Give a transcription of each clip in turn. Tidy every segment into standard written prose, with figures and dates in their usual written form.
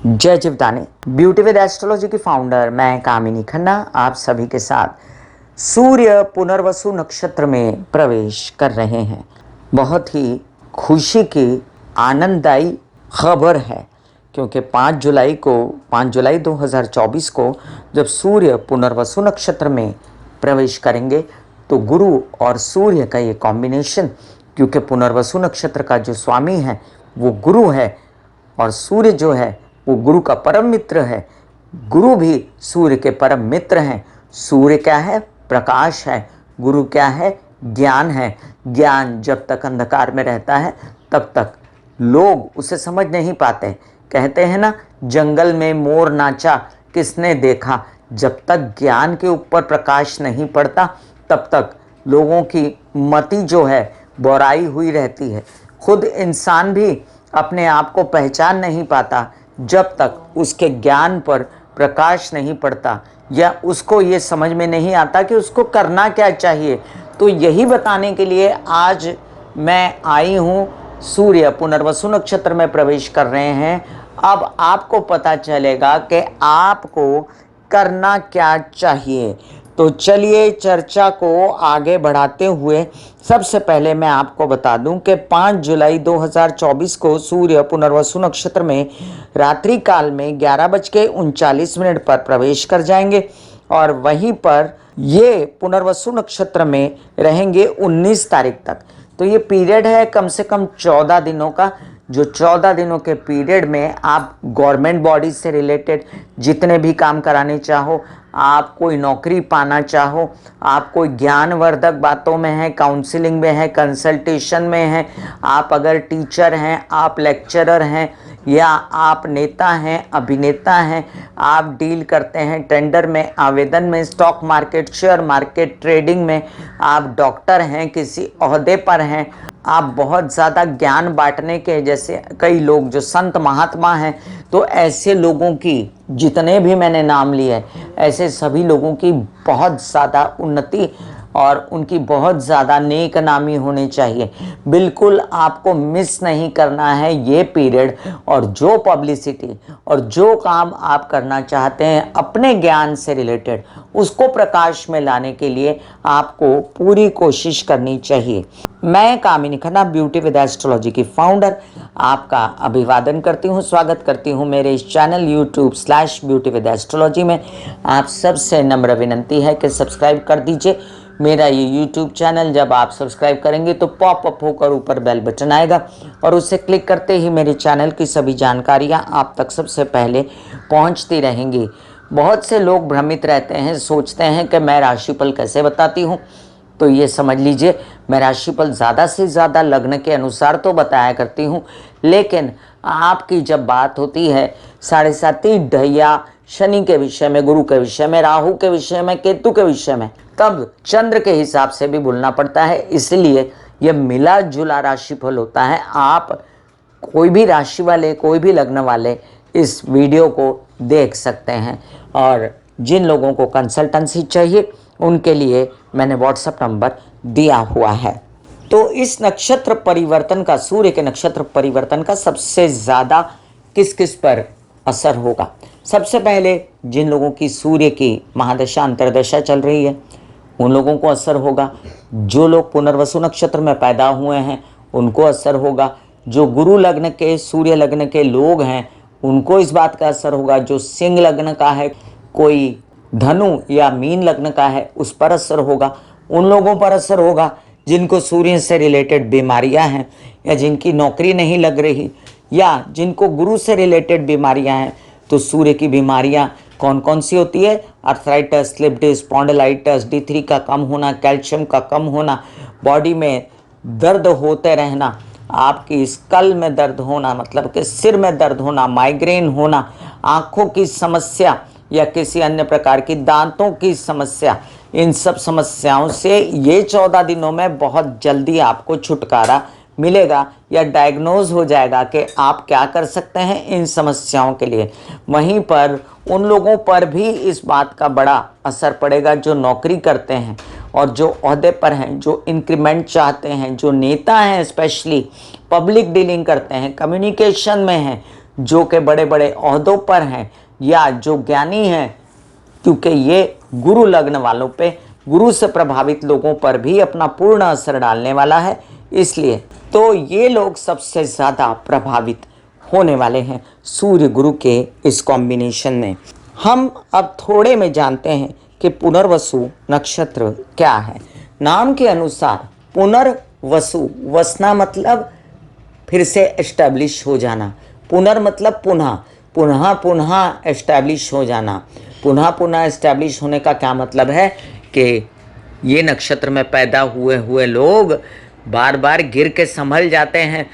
जय Jivdani. Beauty with astrology की founder मैं कामिनी खन्ना आप सभी के साथ सूर्य पुनर्वसु नक्षत्र में प्रवेश कर रहे हैं। बहुत ही खुशी की आनंददायी खबर है क्योंकि 5 जुलाई 2024 को जब सूर्य पुनर्वसु नक्षत्र में प्रवेश करेंगे तो गुरु और सूर्य का ये कॉम्बिनेशन, क्योंकि पुनर्वसु नक्षत्र का जो स्वामी है वो गुरु है और सूर्य जो है वो गुरु का परम मित्र है। गुरु भी सूर्य के परम मित्र हैं। सूर्य क्या है? प्रकाश है। गुरु क्या है? ज्ञान है। ज्ञान जब तक अंधकार में रहता है तब तक लोग उसे समझ नहीं पाते। कहते हैं ना, जंगल में मोर नाचा किसने देखा। जब तक ज्ञान के ऊपर प्रकाश नहीं पड़ता तब तक लोगों की मति जो है बोराई हुई रहती है। खुद इंसान भी अपने आप को पहचान नहीं पाता जब तक उसके ज्ञान पर प्रकाश नहीं पड़ता या उसको ये समझ में नहीं आता कि उसको करना क्या चाहिए। तो यही बताने के लिए आज मैं आई हूँ। सूर्य पुनर्वसु नक्षत्र में प्रवेश कर रहे हैं। अब आपको पता चलेगा कि आपको करना क्या चाहिए। तो चलिए चर्चा को आगे बढ़ाते हुए सबसे पहले मैं आपको बता दूं कि 5 जुलाई 2024 को सूर्य पुनर्वसु नक्षत्र में रात्रि काल में 11:39 पर प्रवेश कर जाएंगे और वहीं पर ये पुनर्वसु नक्षत्र में रहेंगे 19 तारीख तक। तो ये पीरियड है कम से कम 14 दिनों का। जो 14 दिनों के पीरियड में आप गवर्नमेंट बॉडी से रिलेटेड जितने भी काम कराने चाहो, आप कोई नौकरी पाना चाहो, आप कोई ज्ञानवर्धक बातों में हैं, काउंसलिंग में हैं, कंसल्टेशन में हैं, आप अगर टीचर हैं, आप लेक्चरर हैं या आप नेता हैं, अभिनेता हैं, आप डील करते हैं टेंडर में, आवेदन में, stock market, share market, trading में, आप डॉक्टर हैं, किसी ओहदे पर हैं, आप बहुत ज़्यादा ज्ञान बांटने के, जैसे कई लोग जो संत महात्मा हैं, तो ऐसे लोगों की जितने भी मैंने नाम लिए ऐसे सभी लोगों की बहुत ज़्यादा उन्नति और उनकी बहुत ज़्यादा नेक नामी होनी चाहिए। बिल्कुल आपको मिस नहीं करना है ये पीरियड। और जो पब्लिसिटी और जो काम आप करना चाहते हैं अपने ज्ञान से रिलेटेड, उसको प्रकाश में लाने के लिए आपको पूरी कोशिश करनी चाहिए। मैं कामिनी खन्ना ब्यूटी विद एस्ट्रोलॉजी की फाउंडर आपका अभिवादन करती हूँ, स्वागत करती हूँ मेरे इस चैनल YouTube/ब्यूटी विद एस्ट्रोलॉजी में। आप सबसे नम्र विनंती है कि सब्सक्राइब कर दीजिए मेरा ये YouTube चैनल। जब आप सब्सक्राइब करेंगे तो पॉपअप होकर ऊपर बेल बटन आएगा और उसे क्लिक करते ही मेरे चैनल की सभी जानकारियाँ आप तक सबसे पहले पहुँचती रहेंगी। बहुत से लोग भ्रमित रहते हैं, सोचते हैं कि मैं राशिफल कैसे बताती हूँ। तो ये समझ लीजिए, मैं राशिफल ज़्यादा से ज़्यादा लग्न के अनुसार तो बताया करती हूँ, लेकिन आपकी जब बात होती है 7.5 ढैया शनि के विषय में, गुरु के विषय में, राहु के विषय में, केतु के विषय में, तब चंद्र के हिसाब से भी बोलना पड़ता है। इसलिए यह मिला जुला राशिफल होता है। आप कोई भी राशि वाले, कोई भी लग्न वाले इस वीडियो को देख सकते हैं। और जिन लोगों को कंसल्टेंसी चाहिए उनके लिए मैंने व्हाट्सएप नंबर दिया हुआ है। तो इस नक्षत्र परिवर्तन का, सूर्य के नक्षत्र परिवर्तन का सबसे ज़्यादा किस किस पर असर होगा? सबसे पहले जिन लोगों की सूर्य की महादशा अंतर्दशा चल रही है उन लोगों को असर होगा। जो लोग पुनर्वसु नक्षत्र में पैदा हुए हैं उनको असर होगा। जो गुरु लग्न के, सूर्य लग्न के लोग हैं उनको इस बात का असर होगा। जो सिंह लग्न का है, कोई धनु या मीन लग्न का है, उस पर असर होगा। उन लोगों पर असर होगा जिनको सूर्य से रिलेटेड बीमारियां हैं या जिनकी नौकरी नहीं लग रही या जिनको गुरु से रिलेटेड बीमारियां हैं। तो सूर्य की बीमारियां कौन कौन सी होती है? Arthritis, slip disc, spondylitis, D3 का कम होना, कैल्शियम का कम होना, बॉडी में दर्द होते रहना, आपकी स्कल में दर्द होना, मतलब कि सिर में दर्द होना, माइग्रेन होना, आँखों की समस्या या किसी अन्य प्रकार की दांतों की समस्या, इन सब समस्याओं से ये 14 दिनों में बहुत जल्दी आपको छुटकारा मिलेगा या डायग्नोज हो जाएगा कि आप क्या कर सकते हैं इन समस्याओं के लिए। वहीं पर उन लोगों पर भी इस बात का बड़ा असर पड़ेगा जो नौकरी करते हैं और जो ओहदे पर हैं, जो इंक्रीमेंट चाहते हैं, जो नेता हैं, स्पेशली पब्लिक डीलिंग करते हैं, कम्युनिकेशन में हैं, जो कि बड़े बड़े ओहदों पर हैं या जो ज्ञानी हैं, क्योंकि ये गुरु लग्न वालों पे, गुरु से प्रभावित लोगों पर भी अपना पूर्ण असर डालने वाला है, इसलिए तो ये लोग सबसे ज़्यादा प्रभावित होने वाले हैं सूर्य गुरु के इस कॉम्बिनेशन में। हम अब थोड़े में जानते हैं कि पुनर्वसु नक्षत्र क्या है। नाम के अनुसार पुनर्वसु, वसना मतलब फिर से एस्टैब्लिश हो जाना, पुनर् मतलब पुनः, पुनः पुनः एस्टैब्लिश हो जाना। पुनः पुनः एस्टैब्लिश होने का क्या मतलब है कि ये नक्षत्र में पैदा हुए हुए लोग बार बार गिर के संभल जाते हैं,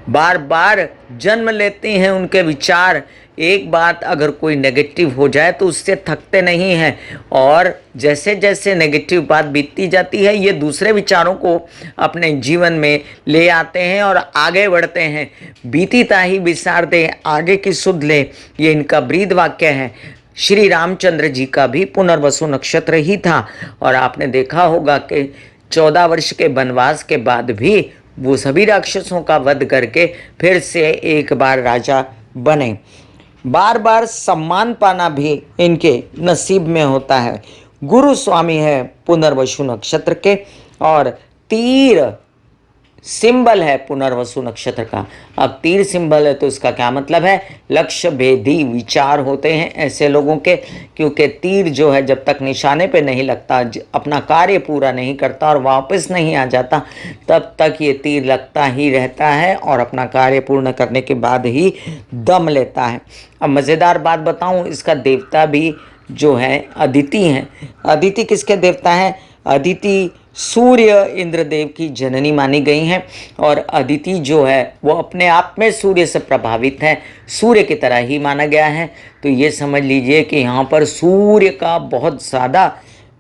बार बार जन्म लेते हैं उनके विचार। एक बात अगर कोई नेगेटिव हो जाए तो उससे थकते नहीं हैं, और जैसे जैसे नेगेटिव बात बीतती जाती है ये दूसरे विचारों को अपने जीवन में ले आते हैं और आगे बढ़ते हैं। बीती ताही विसार दे, आगे की सुध ले, ये इनका ब्रीद वाक्य है। श्री रामचंद्र जी का भी पुनर्वसु नक्षत्र ही था, और आपने देखा होगा कि 14 वर्ष के वनवास के बाद भी वो सभी राक्षसों का वध करके फिर से एक बार राजा बने। बार बार सम्मान पाना भी इनके नसीब में होता है। गुरु स्वामी है पुनर्वसु नक्षत्र के, और तीर सिंबल है पुनर्वसु नक्षत्र का। अब तीर सिंबल है तो इसका क्या मतलब है, लक्ष्य भेदी विचार होते हैं ऐसे लोगों के, क्योंकि तीर जो है जब तक निशाने पे नहीं लगता, अपना कार्य पूरा नहीं करता और वापस नहीं आ जाता, तब तक ये तीर लगता ही रहता है और अपना कार्य पूर्ण करने के बाद ही दम लेता है। अब मज़ेदार बात बताऊं, इसका देवता भी जो है अदिति हैं। अदिति किसके देवता हैं? अदिति सूर्य इंद्रदेव की जननी मानी गई हैं, और अदिति जो है वो अपने आप में सूर्य से प्रभावित है, सूर्य की तरह ही माना गया है। तो ये समझ लीजिए कि यहाँ पर सूर्य का बहुत ज़्यादा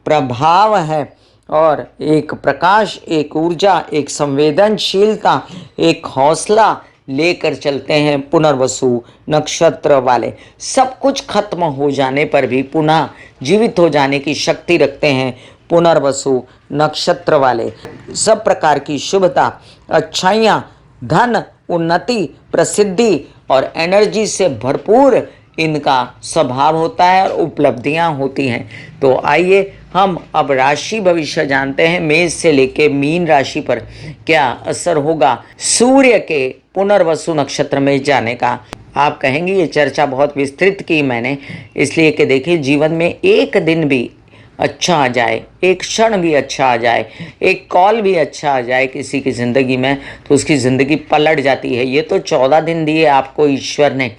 प्रभाव है, और एक प्रकाश, एक ऊर्जा, एक संवेदनशीलता, एक हौसला लेकर चलते हैं पुनर्वसु नक्षत्र वाले। सब कुछ खत्म हो जाने पर भी पुनः जीवित हो जाने की शक्ति रखते हैं पुनर्वसु नक्षत्र वाले। सब प्रकार की शुभता, अच्छाइयाँ, धन, उन्नति, प्रसिद्धि और एनर्जी से भरपूर इनका स्वभाव होता है और उपलब्धियां होती हैं। तो आइए हम अब राशि भविष्य जानते हैं। मेष से लेके मीन राशि पर क्या असर होगा सूर्य के पुनर्वसु नक्षत्र में जाने का। आप कहेंगे ये चर्चा बहुत विस्तृत की मैंने, इसलिए कि देखिए जीवन में एक दिन भी अच्छा आ जाए, एक क्षण भी अच्छा आ जाए, एक कॉल भी अच्छा आ जाए किसी की ज़िंदगी में, तो उसकी ज़िंदगी पलट जाती है। ये तो 14 दिन दिए आपको ईश्वर ने,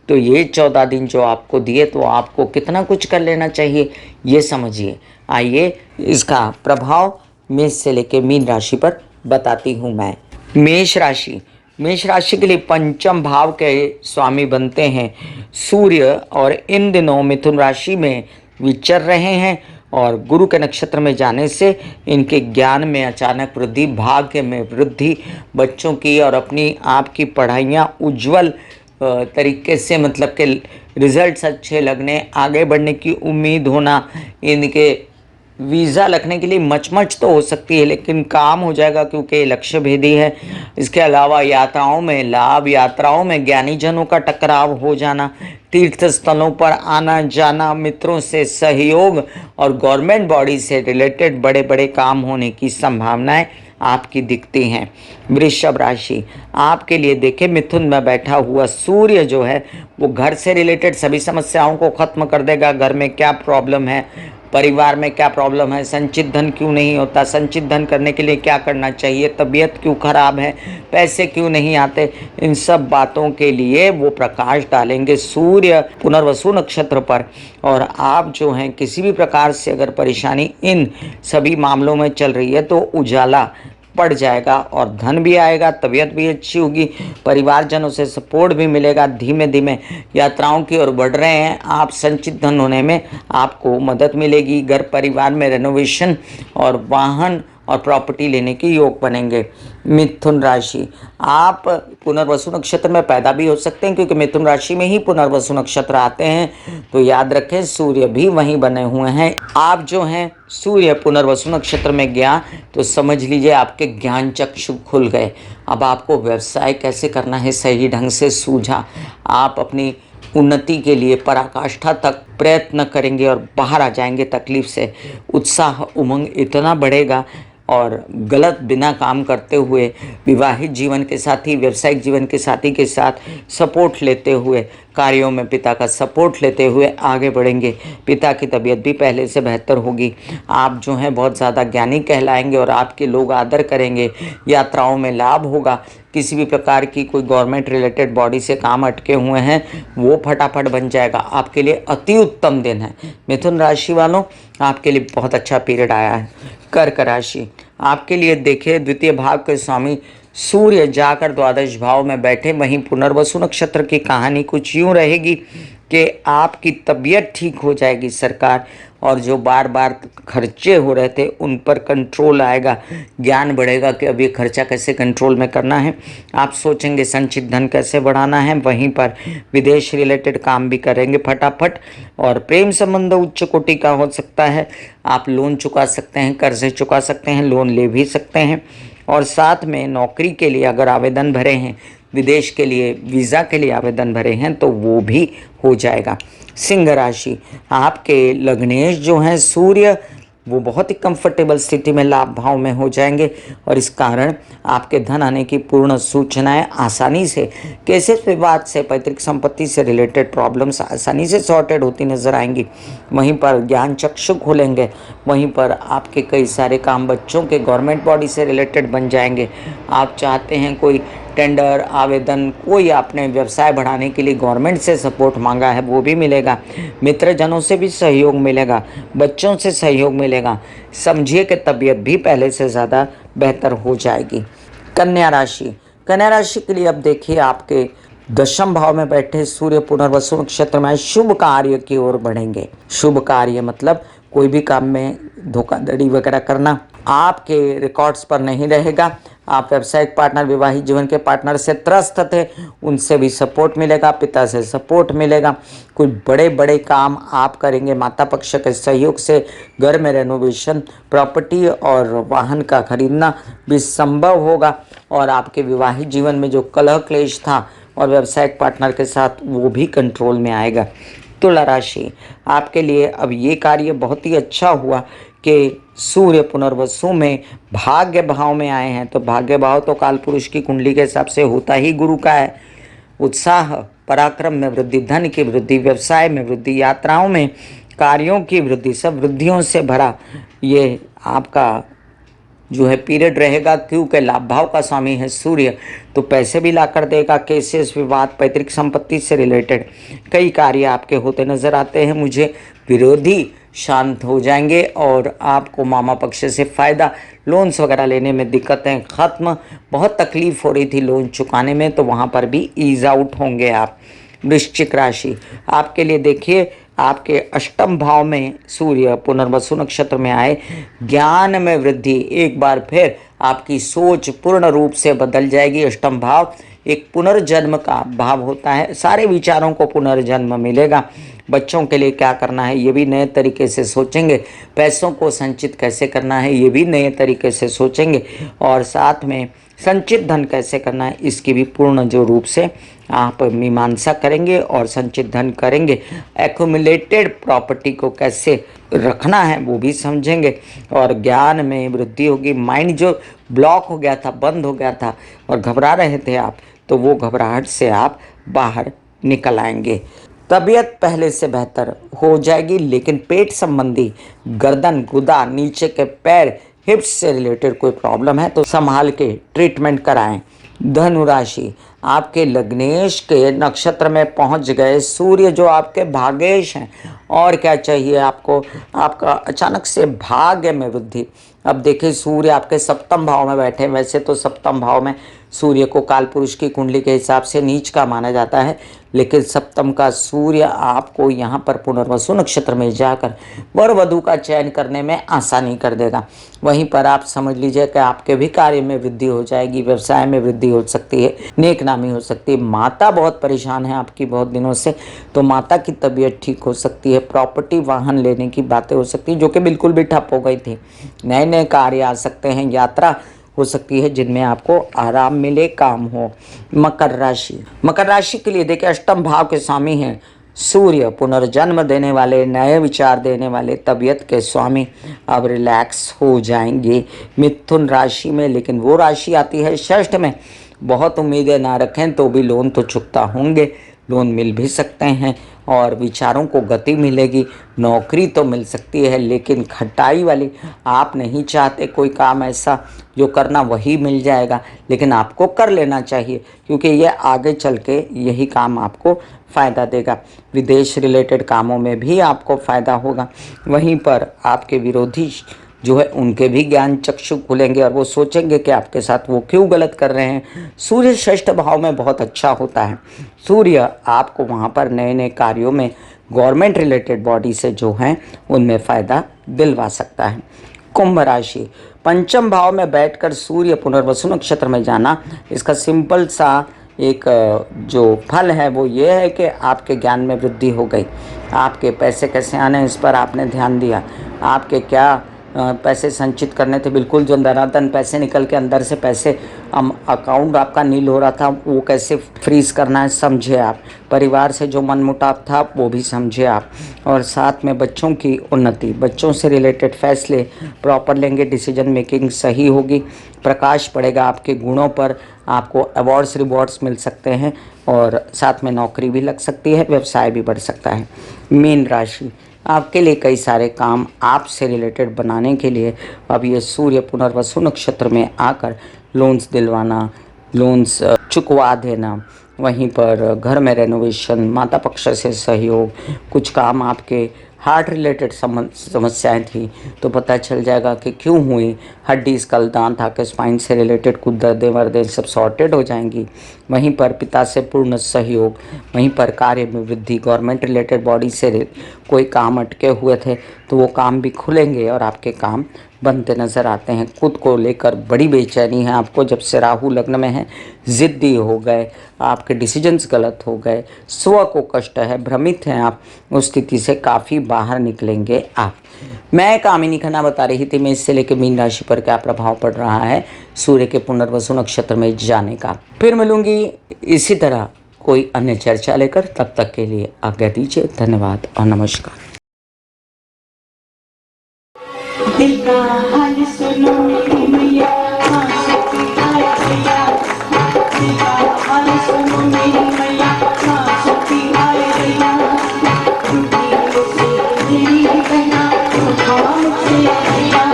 तो ये 14 दिन जो आपको दिए तो आपको कितना कुछ कर लेना चाहिए ये समझिए। आइए इसका प्रभाव मेष से लेकर मीन राशि पर बताती हूँ मैं। मेष राशि, मेष राशि के लिए पंचम भाव के स्वामी बनते हैं सूर्य, और इन दिनों मिथुन राशि में विचर रहे हैं, और गुरु के नक्षत्र में जाने से इनके ज्ञान में अचानक वृद्धि, भाग्य में वृद्धि, बच्चों की और अपनी आपकी पढ़ाइयाँ उज्जवल तरीके से, मतलब के रिजल्ट्स अच्छे लगने, आगे बढ़ने की उम्मीद होना, इनके वीज़ा लगने के लिए मचमच तो हो सकती है लेकिन काम हो जाएगा क्योंकि लक्ष्य भेदी है। इसके अलावा यात्राओं में लाभ, यात्राओं में ज्ञानी जनों का टकराव हो जाना, तीर्थ स्थलों पर आना जाना, मित्रों से सहयोग और गवर्नमेंट बॉडी से रिलेटेड बड़े बड़े काम होने की संभावनाएं आपकी दिखती हैं। वृषभ राशि, आपके लिए देखें मिथुन में बैठा हुआ सूर्य जो है वो घर से रिलेटेड सभी समस्याओं को खत्म कर देगा। घर में क्या प्रॉब्लम है, परिवार में क्या प्रॉब्लम है, संचित धन क्यों नहीं होता, संचित धन करने के लिए क्या करना चाहिए, तबीयत क्यों खराब है, पैसे क्यों नहीं आते, इन सब बातों के लिए वो प्रकाश डालेंगे सूर्य पुनर्वसु नक्षत्र पर। और आप जो हैं किसी भी प्रकार से अगर परेशानी इन सभी मामलों में चल रही है तो उजाला पड़ जाएगा और धन भी आएगा, तबीयत भी अच्छी होगी, परिवारजनों से सपोर्ट भी मिलेगा। धीमे धीमे यात्राओं की ओर बढ़ रहे हैं आप, संचित धन होने में आपको मदद मिलेगी। घर परिवार में रेनोवेशन और वाहन और प्रॉपर्टी लेने के योग बनेंगे। मिथुन राशि, आप पुनर्वसु नक्षत्र में पैदा भी हो सकते हैं, क्योंकि मिथुन राशि में ही पुनर्वसु नक्षत्र आते हैं। तो याद रखें, सूर्य भी वहीं बने हुए हैं। आप जो हैं सूर्य पुनर्वसु नक्षत्र में गया तो समझ लीजिए आपके ज्ञान चक्षु खुल गए। अब आपको व्यवसाय कैसे करना है सही ढंग से सूझा। आप अपनी उन्नति के लिए पराकाष्ठा तक प्रयत्न करेंगे और बाहर आ जाएंगे तकलीफ से। उत्साह उमंग इतना बढ़ेगा और गलत बिना काम करते हुए विवाहित जीवन के साथी, व्यावसायिक जीवन के साथी के साथ सपोर्ट लेते हुए, कार्यों में पिता का सपोर्ट लेते हुए आगे बढ़ेंगे। पिता की तबीयत भी पहले से बेहतर होगी। आप जो हैं बहुत ज़्यादा ज्ञानी कहलाएंगे और आपके लोग आदर करेंगे। यात्राओं में लाभ होगा। किसी भी प्रकार की कोई गवर्नमेंट रिलेटेड बॉडी से काम अटके हुए हैं वो फटाफट बन जाएगा। आपके लिए अति उत्तम दिन है। मिथुन राशि वालों, आपके लिए बहुत अच्छा पीरियड आया है। कर्क राशि, आपके लिए देखिए द्वितीय भाव के स्वामी सूर्य जाकर द्वादश भाव में बैठे। वहीं पुनर्वसु नक्षत्र की कहानी कुछ यूँ रहेगी कि आपकी तबीयत ठीक हो जाएगी सरकार, और जो बार बार खर्चे हो रहे थे उन पर कंट्रोल आएगा। ज्ञान बढ़ेगा कि अब ये खर्चा कैसे कंट्रोल में करना है। आप सोचेंगे संचित धन कैसे बढ़ाना है। वहीं पर विदेश रिलेटेड काम भी करेंगे फटाफट। और प्रेम संबंध उच्च कोटि का हो सकता है। आप लोन चुका सकते हैं, कर्जे चुका सकते हैं, लोन ले भी सकते हैं। और साथ में नौकरी के लिए अगर आवेदन भरे हैं, विदेश के लिए वीज़ा के लिए आवेदन भरे हैं तो वो भी हो जाएगा। सिंह राशि, आपके लग्नेश जो हैं सूर्य, वो बहुत ही कंफर्टेबल स्थिति में लाभ भाव में हो जाएंगे और इस कारण आपके धन आने की पूर्ण सूचनाएं आसानी से, कैसे विवाद से, पैतृक संपत्ति से रिलेटेड प्रॉब्लम्स आसानी से सॉर्टेड होती नजर आएंगी। वहीं पर ज्ञान चक्षु खोलेंगे। वहीं पर आपके कई सारे काम बच्चों के गवर्नमेंट बॉडी से रिलेटेड बन जाएंगे। आप चाहते हैं कोई टेंडर आवेदन, कोई आपने व्यवसाय बढ़ाने के लिए गवर्नमेंट से सपोर्ट मांगा है वो भी मिलेगा। मित्रजनों से भी सहयोग मिलेगा, बच्चों से सहयोग मिलेगा। समझिए कि तबीयत भी पहले से ज़्यादा बेहतर हो जाएगी। कन्या राशि, कन्या राशि के लिए अब देखिए आपके दशम भाव में बैठे सूर्य पुनर्वसु नक्षत्र में शुभ कार्य की ओर बढ़ेंगे। शुभ कार्य मतलब कोई भी काम में धोखाधड़ी वगैरह करना आपके रिकॉर्ड्स पर नहीं रहेगा। आप व्यावसायिक पार्टनर, विवाहित जीवन के पार्टनर से त्रस्त थे, उनसे भी सपोर्ट मिलेगा, पिता से सपोर्ट मिलेगा। कुछ बड़े बड़े काम आप करेंगे माता पक्ष के सहयोग से। घर में रेनोवेशन, प्रॉपर्टी और वाहन का खरीदना भी संभव होगा। और आपके विवाहित जीवन में जो कलह क्लेश था और व्यावसायिक पार्टनर के साथ, वो भी कंट्रोल में आएगा। तुला राशि, आपके लिए अब ये कार्य बहुत ही अच्छा हुआ कि सूर्य पुनर्वसु में भाग्य भाव में आए हैं। तो भाग्य भाव तो काल पुरुष की कुंडली के हिसाब से होता ही गुरु का है। उत्साह, पराक्रम में वृद्धि, धन की वृद्धि, व्यवसाय में वृद्धि, यात्राओं में कार्यों की वृद्धि, सब वृद्धियों से भरा ये आपका जो है पीरियड रहेगा। क्योंकि लाभ भाव का स्वामी है सूर्य, तो पैसे भी ला कर देगा। केसेस, विवाद, पैतृक संपत्ति से रिलेटेड कई कार्य आपके होते नजर आते हैं मुझे। विरोधी शांत हो जाएंगे और आपको मामा पक्ष से फ़ायदा। लोन्स वगैरह लेने में दिक्कतें ख़त्म। बहुत तकलीफ़ हो रही थी लोन चुकाने में, तो वहाँ पर भी ईज आउट होंगे आप। वृश्चिक राशि, आपके लिए देखिए आपके अष्टम भाव में सूर्य पुनर्वसु नक्षत्र में आए। ज्ञान में वृद्धि, एक बार फिर आपकी सोच पूर्ण रूप से बदल जाएगी। अष्टम भाव एक पुनर्जन्म का भाव होता है। सारे विचारों को पुनर्जन्म मिलेगा। बच्चों के लिए क्या करना है ये भी नए तरीके से सोचेंगे। पैसों को संचित कैसे करना है ये भी नए तरीके से सोचेंगे। और साथ में संचित धन कैसे करना है इसकी भी पूर्ण जो रूप से आप मीमांसा करेंगे और संचित धन करेंगे। एक्यूमुलेटेड प्रॉपर्टी को कैसे रखना है वो भी समझेंगे। और ज्ञान में वृद्धि होगी। माइंड जो ब्लॉक हो गया था, बंद हो गया था और घबरा रहे थे आप, तो वो घबराहट से आप बाहर निकल आएंगे। तबीयत पहले से बेहतर हो जाएगी, लेकिन पेट संबंधी, गर्दन, गुदा, नीचे के पैर, हिप्स से रिलेटेड कोई प्रॉब्लम है तो संभाल के ट्रीटमेंट कराएं। धनु राशि, आपके लग्नेश के नक्षत्र में पहुंच गए सूर्य जो आपके भाग्येश हैं। और क्या चाहिए आपको? आपका अचानक से भाग्य में वृद्धि। अब देखिए सूर्य आपके सप्तम भाव में बैठे। वैसे तो सप्तम भाव में सूर्य को कालपुरुष की कुंडली के हिसाब से नीच का माना जाता है, लेकिन सप्तम का सूर्य आपको यहाँ पर पुनर्वसु नक्षत्र में जाकर वर वधु का चयन करने में आसानी कर देगा। वहीं पर आप समझ लीजिए कि आपके भी कार्य में वृद्धि हो जाएगी, व्यवसाय में वृद्धि हो सकती है, नेक नामी हो सकती है। माता बहुत परेशान है आपकी बहुत दिनों से, तो माता की तबीयत ठीक हो सकती है। प्रॉपर्टी वाहन लेने की बातें हो सकती है जो कि बिल्कुल भी ठप हो गई थी। नए नए कार्य आ सकते हैं, यात्रा हो सकती है जिनमें आपको आराम मिले, काम हो। मकर राशि के लिए देखिए, अष्टम भाव के स्वामी हैं सूर्य, पुनर्जन्म देने वाले, नए विचार देने वाले, तबीयत के स्वामी अब रिलैक्स हो जाएंगे मिथुन राशि में। लेकिन वो राशि आती है षष्ठ में, बहुत उम्मीदें ना रखें तो भी लोन तो चुकता होंगे, लोन मिल भी सकते हैं और विचारों को गति मिलेगी। नौकरी तो मिल सकती है, लेकिन खटाई वाली, आप नहीं चाहते कोई काम ऐसा जो करना वही मिल जाएगा, लेकिन आपको कर लेना चाहिए क्योंकि ये आगे चल के यही काम आपको फ़ायदा देगा। विदेश रिलेटेड कामों में भी आपको फ़ायदा होगा। वहीं पर आपके विरोधी जो है उनके भी ज्ञान चक्षु खुलेंगे और वो सोचेंगे कि आपके साथ वो क्यों गलत कर रहे हैं। सूर्य षष्ठ भाव में बहुत अच्छा होता है। सूर्य आपको वहाँ पर नए नए कार्यों में, गवर्नमेंट रिलेटेड बॉडी से जो हैं उनमें फ़ायदा दिलवा सकता है। कुंभ राशि, पंचम भाव में बैठकर सूर्य पुनर्वसु नक्षत्र में जाना, इसका सिंपल सा एक जो फल है वो ये है कि आपके ज्ञान में वृद्धि हो गई। आपके पैसे कैसे आने इस पर आपने ध्यान दिया। आपके क्या पैसे संचित करने थे, बिल्कुल जो धनाधन पैसे निकल के अंदर से पैसे अकाउंट आपका नील हो रहा था वो कैसे फ्रीज करना है समझे आप। परिवार से जो मनमुटाव था वो भी समझे आप। और साथ में बच्चों की उन्नति, बच्चों से रिलेटेड फैसले प्रॉपर लेंगे, डिसीजन मेकिंग सही होगी। प्रकाश पड़ेगा आपके गुणों पर, आपको अवार्ड्स रिवॉर्ड्स मिल सकते हैं और साथ में नौकरी भी लग सकती है, व्यवसाय भी बढ़ सकता है। मीन राशि, आपके लिए कई सारे काम आपसे रिलेटेड बनाने के लिए अब ये सूर्य पुनर्वसु नक्षत्र में आकर लोन्स दिलवाना, लोन्स चुकवा देना, वहीं पर घर में रेनोवेशन, माता पक्ष से सहयोग, कुछ काम आपके हार्ट रिलेटेड समस्याएं थी तो पता चल जाएगा कि क्यों हुई। हड्डी, स्कल, दांत, आके स्पाइन से रिलेटेड कुछ दर्दें वर्दें सब सॉर्टेड हो जाएंगी। वहीं पर पिता से पूर्ण सहयोग, वहीं पर कार्य में वृद्धि, गवर्नमेंट रिलेटेड बॉडी से कोई काम अटके हुए थे तो वो काम भी खुलेंगे और आपके काम बनते नज़र आते हैं। खुद को लेकर बड़ी बेचैनी है आपको जब से राहु लग्न में है, ज़िद्दी हो गए, आपके डिसीजंस गलत हो गए, स्व को कष्ट है, भ्रमित हैं आप, उस स्थिति से काफ़ी बाहर निकलेंगे आप। मैं कामिनी खन्ना बता रही थी मैं इससे लेकर मीन राशि पर क्या प्रभाव पड़ रहा है सूर्य के पुनर्वसु नक्षत्र में जाने का। फिर मिलूंगी इसी तरह कोई अन्य चर्चा लेकर, तब तक के लिए आज्ञा दीजिए। धन्यवाद और नमस्कार। दिल का हाल सुनो मेरी मैया, सच्ची हाय भैया। दिल का हाल सुनो मेरी मैया, सच्ची हाय भैया। दिल से मेरी बहना, मुझसे भैया।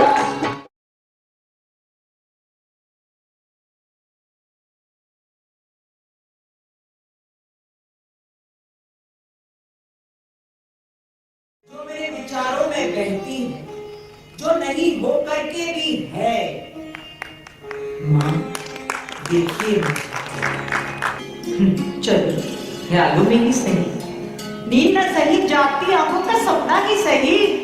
जो मेरे विचारों में बहती है, जो नहीं हो करके भी है, माँ देखिए। चलो ख्यालों में ही सही, नींद न सही, जागती आंखों का सपना ही सही।